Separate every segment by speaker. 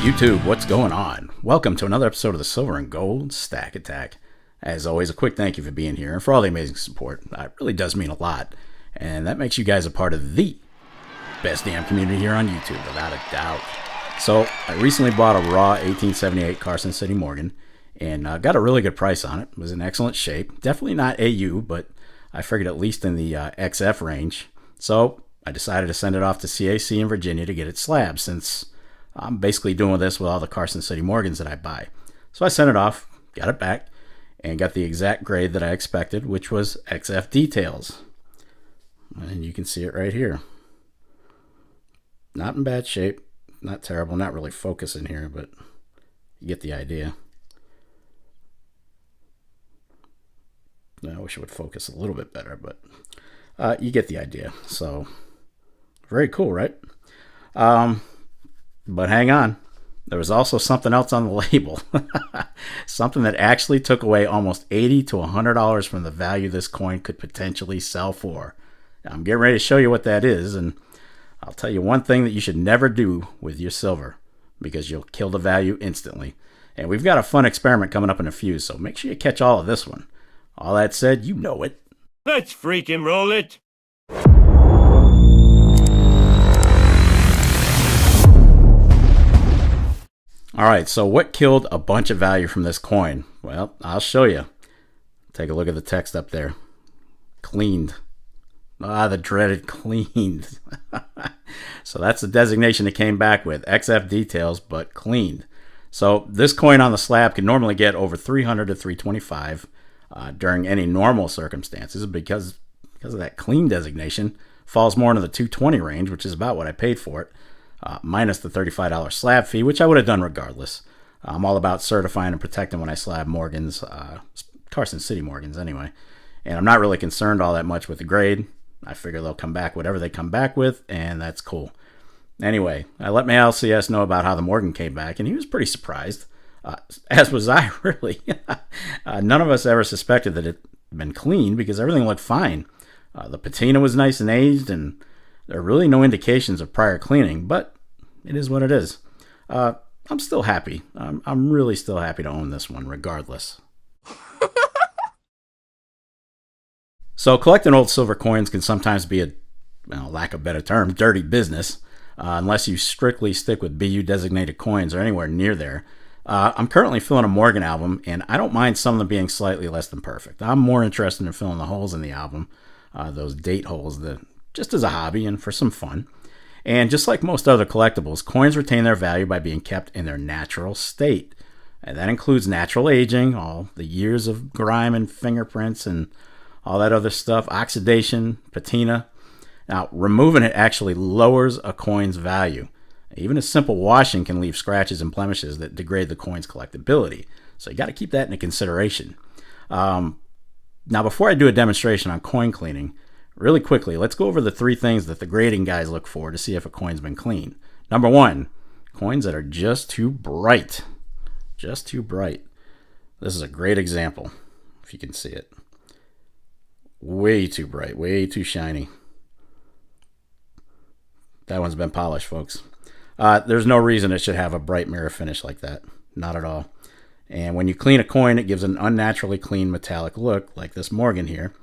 Speaker 1: YouTube, what's going on? Welcome to another episode of the Silver and Gold Stack Attack. As always, a quick thank you for being here and for all the amazing support. It really does mean a lot, and that makes you guys a part of the best damn community here on YouTube, without a doubt. So, I recently bought a raw 1878 Carson City Morgan, and got a really good price on it. It was in excellent shape. Definitely not AU, but I figured at least in the XF range. So, I decided to send it off to CAC in Virginia to get it slabbed, since I'm basically doing this with all the Carson City Morgans that I buy. So I sent it off, got it back, and got the exact grade that I expected, which was XF details. And you can see it right here. Not in bad shape, not terrible, not really focusing here, but you get the idea. I wish it would focus a little bit better, but you get the idea. So, very cool, right? But hang on, there was also something else on the label. Something that actually took away almost $80 to $100 from the value this coin could potentially sell for. Now, I'm getting ready to show you what that is, and I'll tell you one thing that you should never do with your silver, because you'll kill the value instantly. And we've got a fun experiment coming up in a few, so make sure you catch all of this one. All that said, you know it.
Speaker 2: Let's freaking roll it!
Speaker 1: Alright, so what killed a bunch of value from this coin? Well, I'll show you. Take a look at the text up there. Cleaned. The dreaded cleaned. So that's the designation it came back with. XF details, but cleaned. So this coin on the slab can normally get over 300 to 325 during any normal circumstances, because of that clean designation. Falls more into the 220 range, which is about what I paid for it. Minus the $35 slab fee, which I would have done regardless. I'm all about certifying and protecting when I slab Morgans, Carson City Morgans anyway. And I'm not really concerned all that much with the grade. I figure they'll come back whatever they come back with, and that's cool. Anyway, I let my LCS know about how the Morgan came back, and he was pretty surprised. As was I, really. None of us ever suspected that it had been cleaned, because everything looked fine. The patina was nice and aged, and there are really no indications of prior cleaning, but it is what it is. I'm still happy. I'm really still happy to own this one, regardless. So collecting old silver coins can sometimes be a, lack of a better term, dirty business, unless you strictly stick with BU designated coins or anywhere near there. I'm currently filling a Morgan album, and I don't mind some of them being slightly less than perfect. I'm more interested in filling the holes in the album, those date holes, just as a hobby and for some fun. And just like most other collectibles, coins retain their value by being kept in their natural state. And that includes natural aging, all the years of grime and fingerprints and all that other stuff, oxidation, patina. Now, removing it actually lowers a coin's value. Even a simple washing can leave scratches and blemishes that degrade the coin's collectability. So you got to keep that into consideration. Now, before I do a demonstration on coin cleaning, really quickly, let's go over the three things that the grading guys look for to see if a coin's been cleaned. Number one, coins that are just too bright. Just too bright. This is a great example, if you can see it. Way too bright, way too shiny. That one's been polished, folks. There's no reason it should have a bright mirror finish like that. Not at all. And when you clean a coin, it gives an unnaturally clean metallic look, like this Morgan here.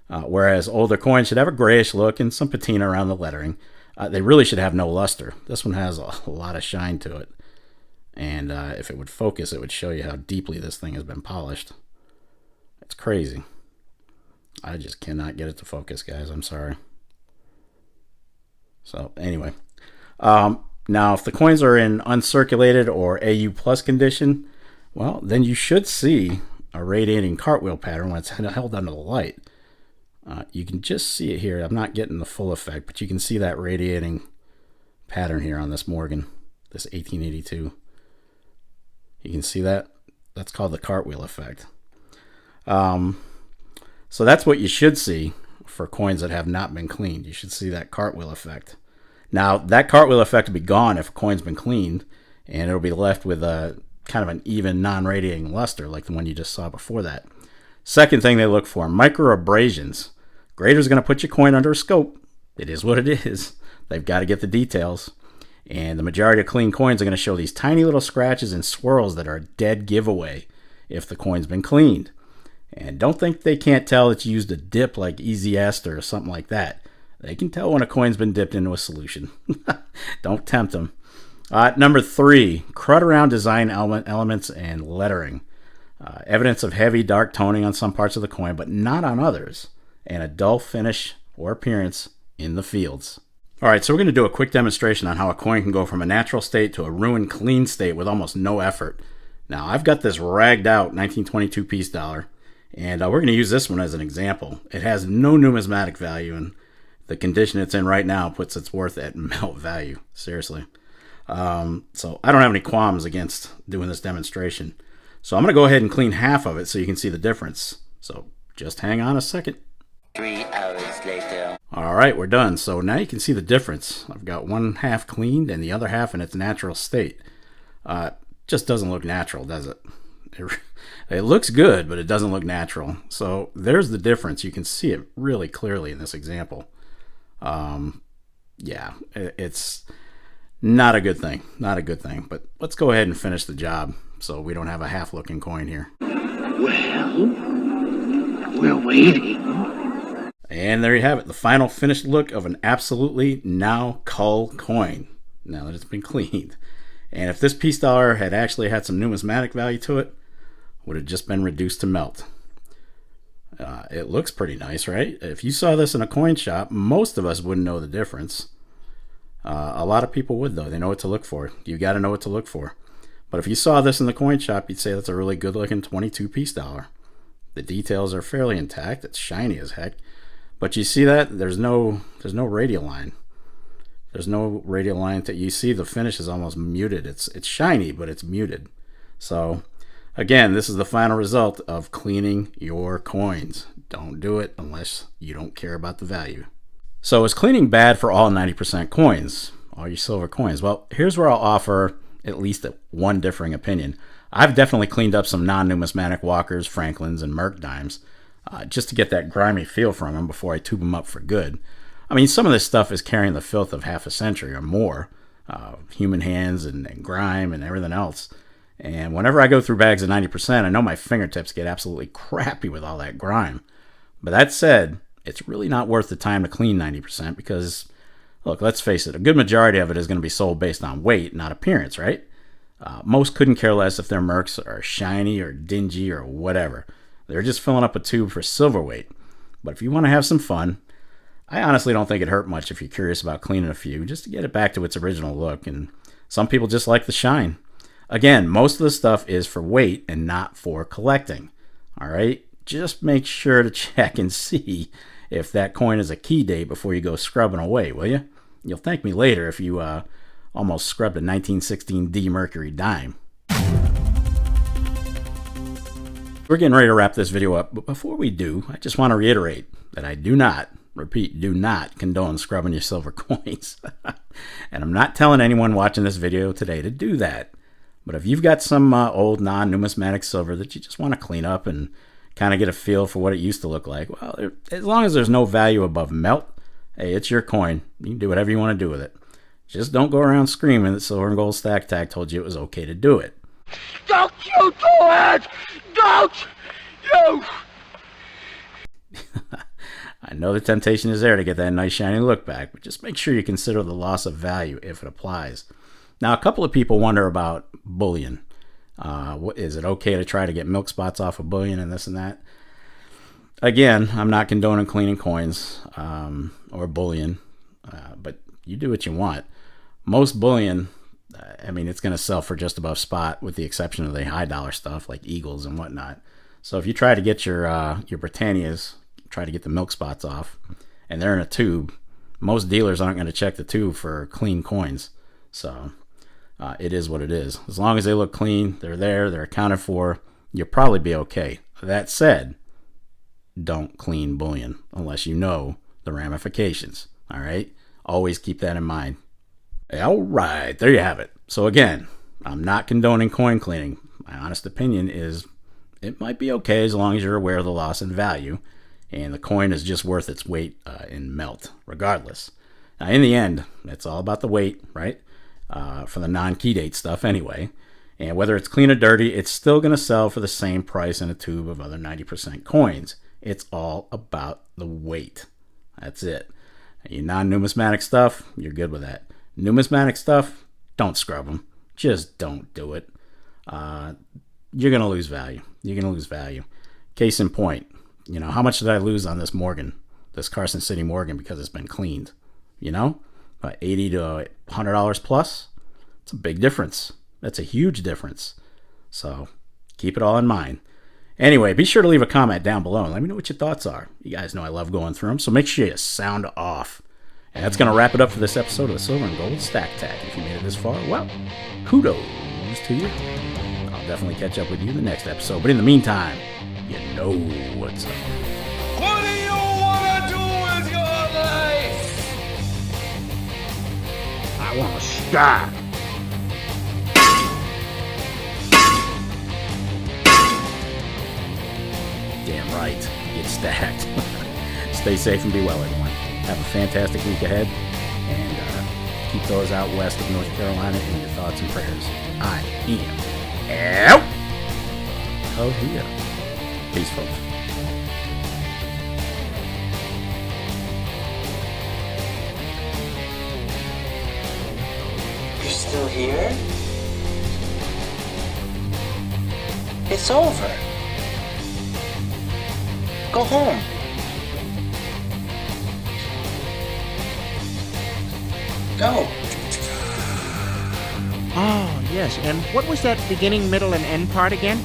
Speaker 1: Whereas older coins should have a grayish look and some patina around the lettering. They really should have no luster. This one has a lot of shine to it. And if it would focus, it would show you how deeply this thing has been polished. It's crazy. I just cannot get it to focus, guys. I'm sorry. So, anyway. Now, if the coins are in uncirculated or AU plus condition, well, then you should see a radiating cartwheel pattern when it's held under the light. You can just see it here. I'm not getting the full effect, but you can see that radiating pattern here on this Morgan, this 1882. You can see that? That's called the cartwheel effect. So that's what you should see for coins that have not been cleaned. You should see that cartwheel effect. Now, that cartwheel effect will be gone if a coin's been cleaned, and it'll be left with a kind of an even non-radiating luster like the one you just saw before that. Second thing they look for, microabrasions. Grader's going to put your coin under a scope. It is what it is. They've got to get the details. And the majority of clean coins are going to show these tiny little scratches and swirls that are a dead giveaway if the coin's been cleaned. And don't think they can't tell that you used a dip like Easy Ester or something like that. They can tell when a coin's been dipped into a solution. Don't tempt them. Number 3, crud around design elements and lettering. Evidence of heavy dark toning on some parts of the coin, but not on others. And a dull finish or appearance in the fields. Alright, so we're going to do a quick demonstration on how a coin can go from a natural state to a ruined clean state with almost no effort. Now, I've got this ragged out 1922 piece dollar, and we're going to use this one as an example. It has no numismatic value, and the condition it's in right now puts its worth at melt value. Seriously. So I don't have any qualms against doing this demonstration. So I'm going to go ahead and clean half of it so you can see the difference. So just hang on a second.
Speaker 3: 3 hours later.
Speaker 1: Alright, we're done. So now you can see the difference. I've got one half cleaned and the other half in its natural state. Just doesn't look natural, does it? It looks good, but it doesn't look natural. So there's the difference. You can see it really clearly in this example. Yeah, it's not a good thing. Not a good thing. But let's go ahead and finish the job so we don't have a half-looking coin here.
Speaker 4: Well, we're waiting.
Speaker 1: And there you have it, the final finished look of an absolutely now cull coin, now that it's been cleaned. And if this piece dollar had actually had some numismatic value to it, would have just been reduced to melt. It looks pretty nice, right? If you saw this in a coin shop, most of us wouldn't know the difference. A lot of people would, though. They know what to look for. You got to know what to look for. But if you saw this in the coin shop, you'd say that's a really good-looking 22 piece dollar. The details are fairly intact. It's shiny as heck. But you see that? There's no radial line. There's no radial line. You see the finish is almost muted. It's shiny, but it's muted. So, again, this is the final result of cleaning your coins. Don't do it unless you don't care about the value. So is cleaning bad for all 90% coins? All your silver coins? Well, here's where I'll offer at least one differing opinion. I've definitely cleaned up some non-numismatic Walkers, Franklins, and Merc dimes just to get that grimy feel from them before I tube them up for good. I mean, some of this stuff is carrying the filth of half a century or more. Human hands and grime and everything else. And whenever I go through bags of 90%, I know my fingertips get absolutely crappy with all that grime. But that said, it's really not worth the time to clean 90% because, look, let's face it, a good majority of it is going to be sold based on weight, not appearance, right? Most couldn't care less if their mercs are shiny or dingy or whatever. They're just filling up a tube for silver weight. But if you want to have some fun, I honestly don't think it'd hurt much if you're curious about cleaning a few, just to get it back to its original look. And some people just like the shine. Again, most of the stuff is for weight and not for collecting. All right? Just make sure to check and see if that coin is a key date before you go scrubbing away, will you? You'll thank me later if you almost scrubbed a 1916 D Mercury dime. We're getting ready to wrap this video up, but before we do, I just want to reiterate that I do not condone scrubbing your silver coins. And I'm not telling anyone watching this video today to do that. But if you've got some old non-numismatic silver that you just want to clean up and kind of get a feel for what it used to look like, well, as long as there's no value above melt, hey, it's your coin. You can do whatever you want to do with it. Just don't go around screaming that Silver and Gold Stack Tag told you it was okay to do it.
Speaker 4: Don't you do it! Don't you!
Speaker 1: I know the temptation is there to get that nice shiny look back, but just make sure you consider the loss of value if it applies. Now, a couple of people wonder about bullion. Is it okay to try to get milk spots off of bullion and this and that? Again, I'm not condoning cleaning coins or bullion, but you do what you want. Most bullion, I mean, it's going to sell for just above spot with the exception of the high dollar stuff like Eagles and whatnot. So if you try to get your Britannias, try to get the milk spots off, and they're in a tube, most dealers aren't going to check the tube for clean coins. So it is what it is. As long as they look clean, they're there, they're accounted for, you'll probably be okay. That said, don't clean bullion unless you know the ramifications. All right? Always keep that in mind. All right, there you have it. So again, I'm not condoning coin cleaning. My honest opinion is it might be okay as long as you're aware of the loss in value and the coin is just worth its weight in melt, regardless. Now, in the end, it's all about the weight, right? for the non-key date stuff anyway. And whether it's clean or dirty, it's still going to sell for the same price in a tube of other 90% coins. It's all about the weight. That's it. Your non-numismatic stuff, you're good with that. Numismatic stuff, don't scrub them. Just don't do it. You're going to lose value. You're going to lose value. Case in point, how much did I lose on this Morgan, this Carson City Morgan, because it's been cleaned? About $80 to $100 plus. It's a big difference. That's a huge difference. So keep it all in mind. Anyway, be sure to leave a comment down below and let me know what your thoughts are. You guys know I love going through them, so make sure you sound off. And that's going to wrap it up for this episode of the Silver and Gold Stack Tack. If you made it this far, well, kudos to you. I'll definitely catch up with you in the next episode. But in the meantime, you know what's up.
Speaker 2: What do you want to do with your life?
Speaker 4: I want to stack.
Speaker 1: Damn right, get stacked. Stay safe and be well, everyone. Have a fantastic week ahead, and keep those out west of North Carolina in your thoughts and prayers. I am out. Oh, yeah. Peace, folks.
Speaker 3: You're still here? It's over. Go home. Go.
Speaker 5: Oh, yes. And what was that beginning, middle, and end part again?